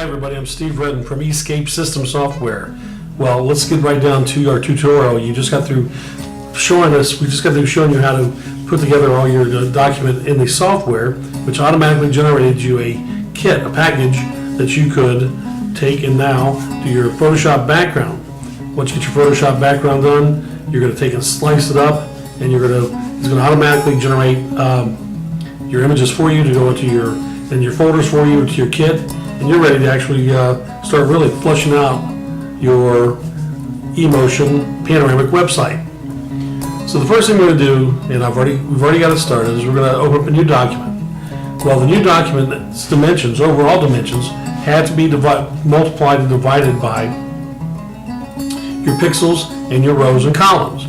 everybody, I'm Steve Redden from Escape System Software. Well, let's get right down to our tutorial. You just got through showing you how to put together all your document in the software, which automatically generated you a kit, a package that you could take and now do your Photoshop background. Once you get your Photoshop background done, you're going to take and slice it up, and it's going to automatically generate your images for you to go into your folders for you, to your kit, and you're ready to actually start really fleshing out your eMotion panoramic website. So the first thing we're going to do, and we've already got it started, is we're going to open up a new document. Well, the new document's dimensions, overall dimensions, had to be multiplied and divided by your pixels and your rows and columns.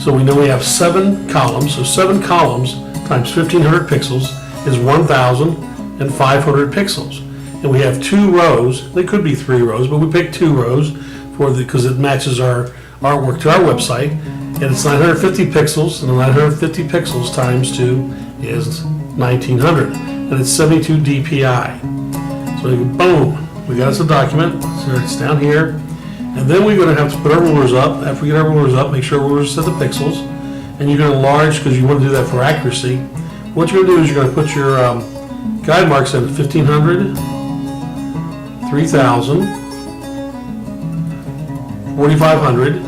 So we know we have 7 columns, so 7 columns times 1500 pixels is 1500 pixels. And we have 2 rows, they could be 3 rows, but we picked 2 rows because it matches our artwork to our website. And it's 950 pixels, and 950 pixels times 2 is 1900, and it's 72 dpi. So boom, we got us a document, so it's down here. And then we're going to have to put our rulers up. After we get our rulers up, make sure our rulers set the pixels. And you're going to enlarge because you want to do that for accuracy. What you're going to do is you're going to put your guide marks in 1500, 3000, 4500,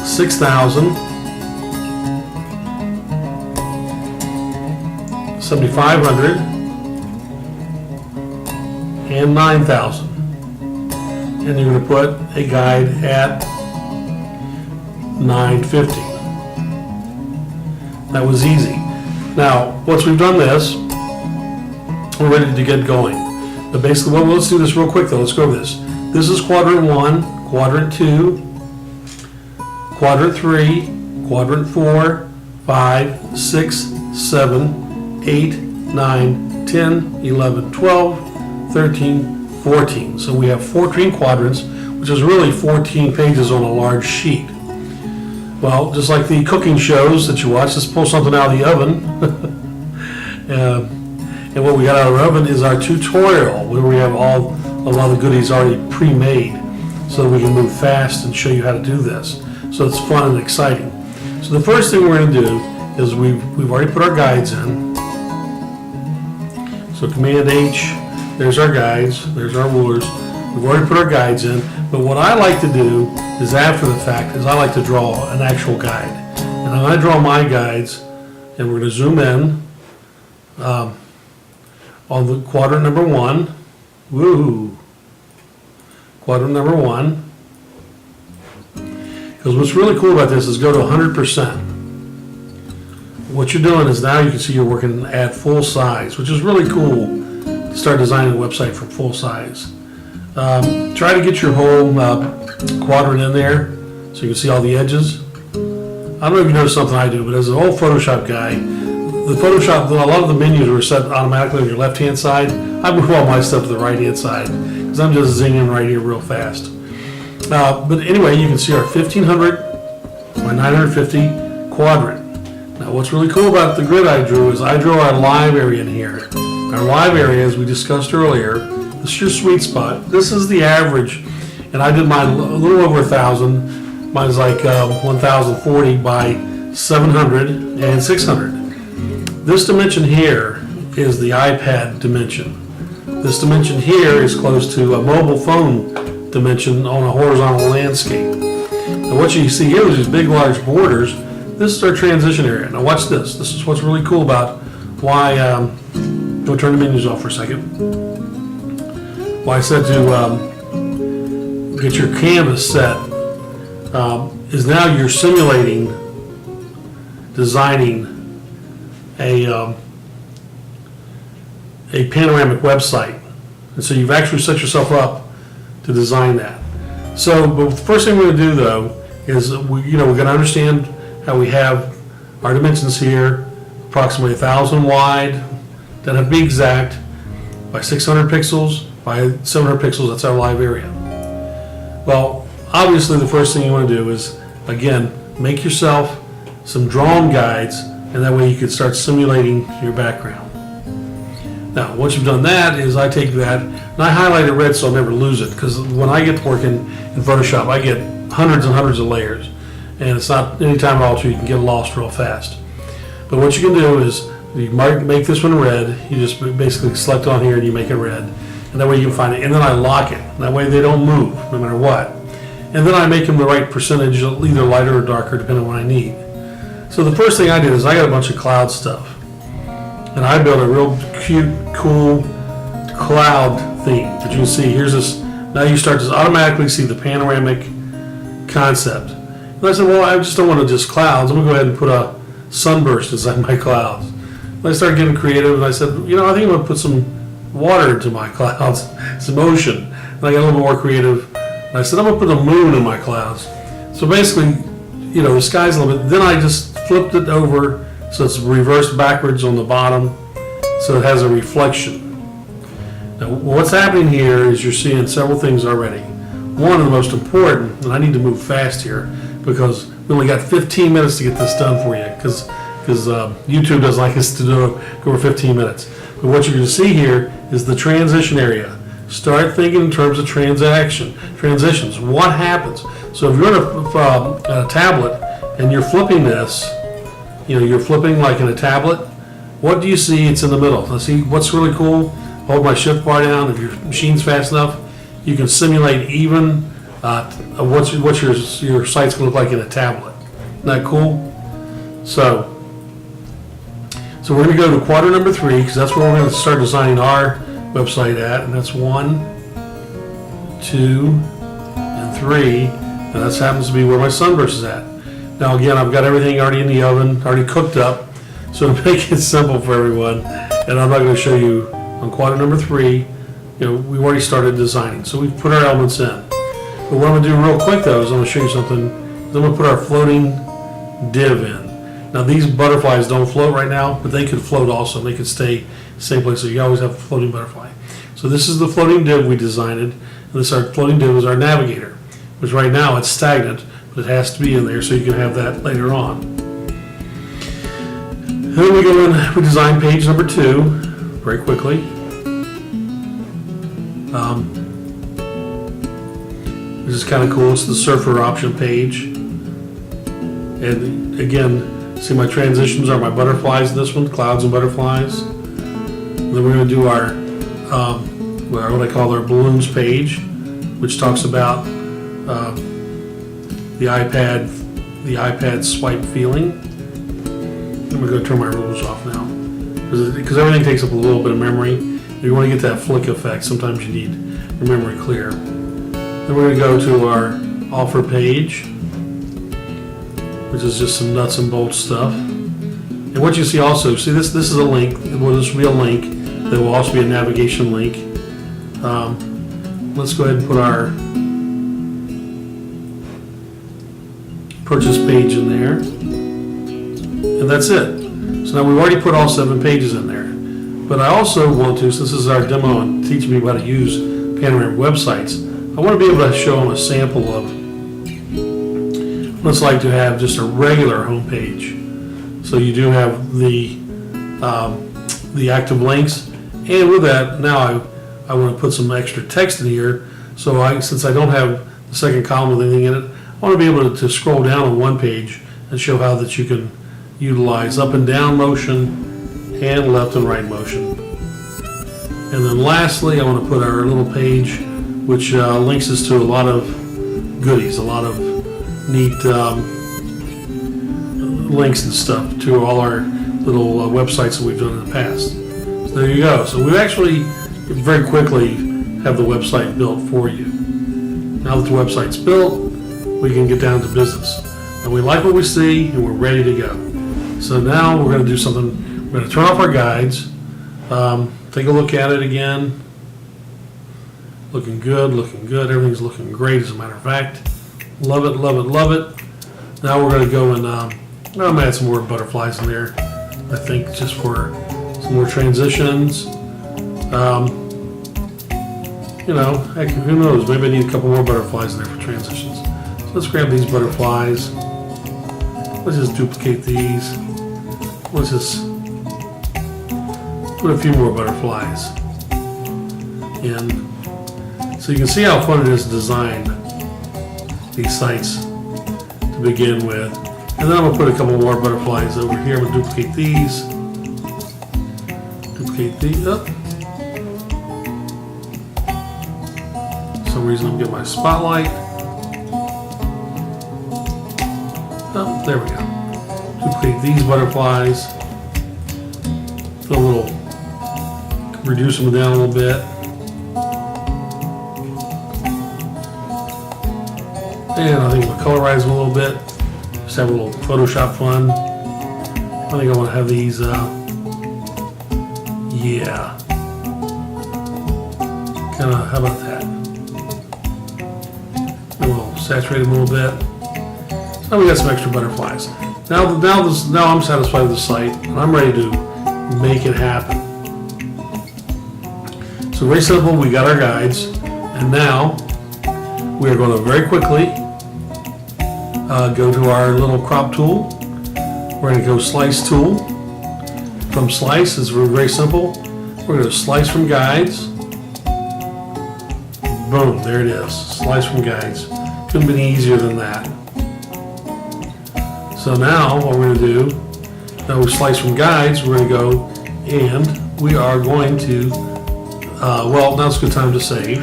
6000, 7500, and 9000. And you're going to put a guide at 950. That was easy. Now, once we've done this, we're ready to get going. But basically, let's do this real quick though. Let's go over this. This is quadrant 1, quadrant 2, quadrant 3, quadrant 4, 5, 6, 7, 8, 9, 10, 11, 12, 13, 14. So we have 14 quadrants, which is really 14 pages on a large sheet. Well, just like the cooking shows that you watch, let's pull something out of the oven. And what we got out of our oven is our tutorial, where we have a lot of the goodies already pre-made, so that we can move fast and show you how to do this. So it's fun and exciting. So the first thing we're going to do is we've already put our guides in. So Command H, there's our guides, there's our rulers. We've already put our guides in, but what I like to do is after the fact is I like to draw an actual guide. And I'm going to draw my guides, and we're going to zoom in on the quadrant number 1. Woo! Quadrant number 1. Because what's really cool about this is go to 100%. What you're doing is now you can see you're working at full size, which is really cool to start designing a website for full size. Try to get your whole quadrant in there so you can see all the edges. I don't know if you notice something I do, but as an old Photoshop guy, a lot of the menus were set automatically on your left-hand side. I move all my stuff to the right-hand side because I'm just zinging right here real fast. But anyway, you can see our 1500 by 950 quadrant. Now, what's really cool about the grid I drew is I drew our live area in here. Our live area, as we discussed earlier, this is your sweet spot. This is the average, and I did mine a little over 1,000. Mine's like 1,040 by 700 and 600. This dimension here is the iPad dimension. This dimension here is close to a mobile phone dimension on a horizontal landscape. And what you see here is these big, large borders. This is our transition area. Now watch this. This is what's really cool about why, go turn the menus off for a second. Why I said to get your canvas set is now you're simulating designing a panoramic website. And so you've actually set yourself up to design that. So, but the first thing we're going to do though is we're going to understand how we have our dimensions here, approximately 1,000 wide, then have to be exact, by 600 pixels, by 700 pixels, that's our live area. Well, obviously the first thing you want to do is, again, make yourself some drawn guides, and that way you can start simulating your background. Now, once you've done that, is I take that and I highlight it red so I'll never lose it. Because when I get to work in Photoshop, I get hundreds and hundreds of layers. And it's not any time at all so you can get lost real fast. But what you can do is, you might make this one red. You just basically select on here and you make it red. And that way you can find it. And then I lock it. That way they don't move, no matter what. And then I make them the right percentage, either lighter or darker, depending on what I need. So the first thing I did is I got a bunch of cloud stuff. And I built a real cute, cool cloud theme that you can see. Here's this. Now you start to automatically see the panoramic concept. And I said, well, I just don't want to just clouds. I'm going to go ahead and put a sunburst inside my clouds. And I started getting creative, and I said, you know, I think I'm going to put some water into my clouds, some ocean. And I got a little more creative. And I said, I'm going to put a moon in my clouds. So basically, you know, the sky's a little bit. Then I just flipped it over so it's reversed backwards on the bottom, so it has a reflection. Now, what's happening here is you're seeing several things already. One of the most important, and I need to move fast here because we only got 15 minutes to get this done for you, because YouTube doesn't like us to go over 15 minutes. But what you're going to see here is the transition area. Start thinking in terms of transitions. What happens? So if you're on a tablet and you're flipping this, you know, you're flipping like in a tablet, what do you see? It's in the middle. Now see, what's really cool? Hold my shift bar down. If your machine's fast enough, you can simulate even what your site's going to look like in a tablet. Isn't that cool? So we're going to go to quadrant number 3, because that's where we're going to start designing our website at, and that's 1, 2, and 3, and that happens to be where my sunburst is at. Now again, I've got everything already in the oven, already cooked up, so to make it simple for everyone, and I'm not going to show you on quadrant number 3, you know, we've already started designing, so we've put our elements in. But what I'm going to do real quick though is I'm going to show you something. I'm going to put our floating div in. Now these butterflies don't float right now, but they could float also. They could stay the same place, so you always have a floating butterfly. So this is the floating div we designed, and this our floating div is our navigator, which right now it's stagnant, but it has to be in there so you can have that later on. Then we go in, we design page number 2 very quickly. This is kind of cool. It's the surfer option page. And again, see my transitions are my butterflies in this one, clouds and butterflies. And then we're going to do our, what I call our balloons page, which talks about the iPad swipe feeling. I'm going to turn my rules off now, because everything takes up a little bit of memory. If you want to get that flick effect, sometimes you need your memory clear. Then we're going to go to our offer page, which is just some nuts and bolts stuff. And what you see also, see this is a link. Well, this will be a link. There will also be a navigation link. Let's go ahead and put our purchase page in there. And that's it. So now we've already put all 7 pages in there. But I also want to, since this is our demo and teaching people how to use panoramic websites, I want to be able to show them a sample of what it's like to have just a regular home page. So you do have the active links, and with that, now I want to put some extra text in here. So since I don't have the second column with anything in it, I want to be able to scroll down on one page and show how that you can utilize up and down motion and left and right motion. And then lastly, I want to put our little page which links us to a lot of goodies, a lot of neat links and stuff to all our little websites that we've done in the past. So there you go. So we actually very quickly have the website built for you. Now that the website's built, we can get down to business. And we like what we see, and we're ready to go. So now we're going to do something. We're going to turn off our guides, take a look at it again. Looking good, everything's looking great as a matter of fact. Love it, love it, love it. Now we're going to go and I'm going to add some more butterflies in there, I think, just for some more transitions. You know, heck, who knows, maybe I need a couple more butterflies in there for transitions. So let's grab these butterflies. Let's just duplicate these. Let's just put a few more butterflies in. So you can see how fun it is to design these sites to begin with. And then I'm gonna put a couple more butterflies over here. I'm gonna duplicate these. Duplicate these up. For some reason I'm getting my spotlight. Oh, there we go. Duplicate these butterflies. Put a little, reduce them down a little bit. And I think we'll colorize them a little bit. Just have a little Photoshop fun. I think I want to have these, yeah. Kind of, how about that? And we'll saturate them a little bit. Now we got some extra butterflies. Now I'm satisfied with the site, and I'm ready to make it happen. So very simple, we got our guides, and now we are going to very quickly go to our little crop tool. We're going to go slice tool. From slice is very simple. We're going to slice from guides. Boom, there it is. Slice from guides. Couldn't be any easier than that. So now what we're going to do, now we slice from guides, we're going to go and we are going to, well, now's a good time to save,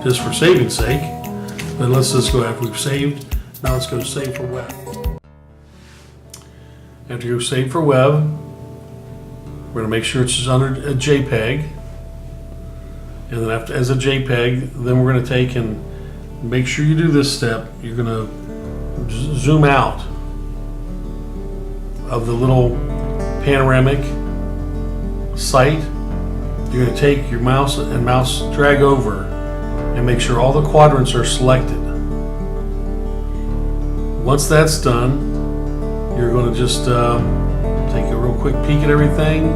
just for saving's sake. But let's just go after we've saved. Now let's go save for web. After you save for web, we're going to make sure it's under a JPEG. And then after, as a JPEG, then we're going to take and make sure you do this step. You're going to zoom out of the little panoramic site. You're going to take your mouse and mouse drag over and make sure all the quadrants are selected. Once that's done, you're going to just take a real quick peek at everything,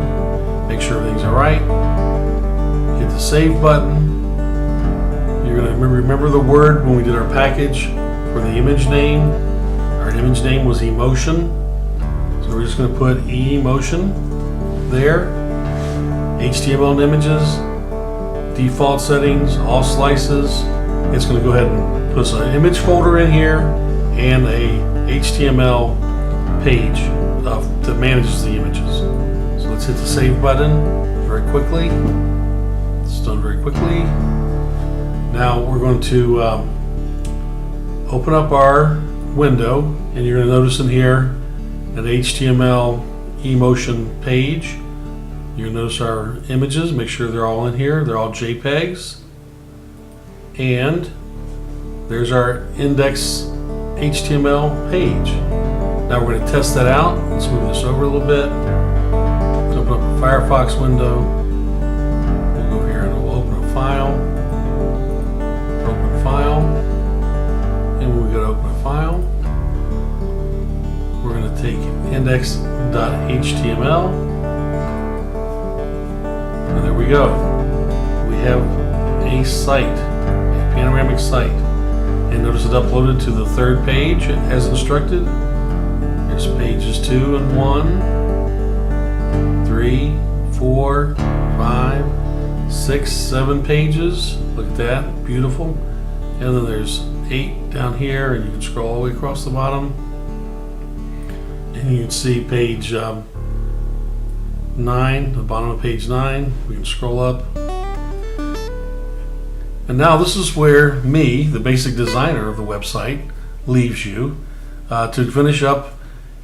make sure everything's all right. Hit the save button. You're going to remember the word when we did our package for the image name. Our image name was emotion. So we're just going to put emotion there. HTML and images, default settings, all slices. It's going to go ahead and put an image folder in here and a HTML page that manages the images. So let's hit the save button very quickly. It's done very quickly. Now we're going to open up our window, and you're going to notice in here an HTML emotion page. You're going to notice our images, make sure they're all in here. They're all JPEGs. And there's our index HTML page. Now we're going to test that out. Let's move this over a little bit. Let's open up a Firefox window. We'll go here and we'll open a file. Open file. And when we go to open a file, we're going to take index.html. And there we go. We have a site, a panoramic site. And notice it uploaded to the third page as instructed. There's pages 2 and 1, 3, 4, 5, 6, 7 pages. Look at that, beautiful. And then there's 8 down here, and you can scroll all the way across the bottom. And you can see page 9, the bottom of page 9. We can scroll up. And now this is where me, the basic designer of the website, leaves you to finish up,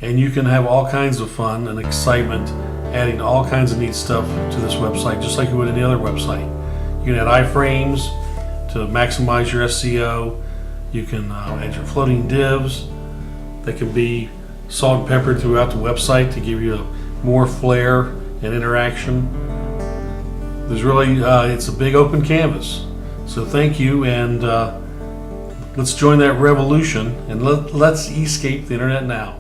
and you can have all kinds of fun and excitement adding all kinds of neat stuff to this website, just like you would any other website. You can add iframes to maximize your SEO. You can add your floating divs that can be salt and peppered throughout the website to give you more flair and interaction. There's really, it's a big open canvas. So thank you, and let's join that revolution, and let's escape the internet now.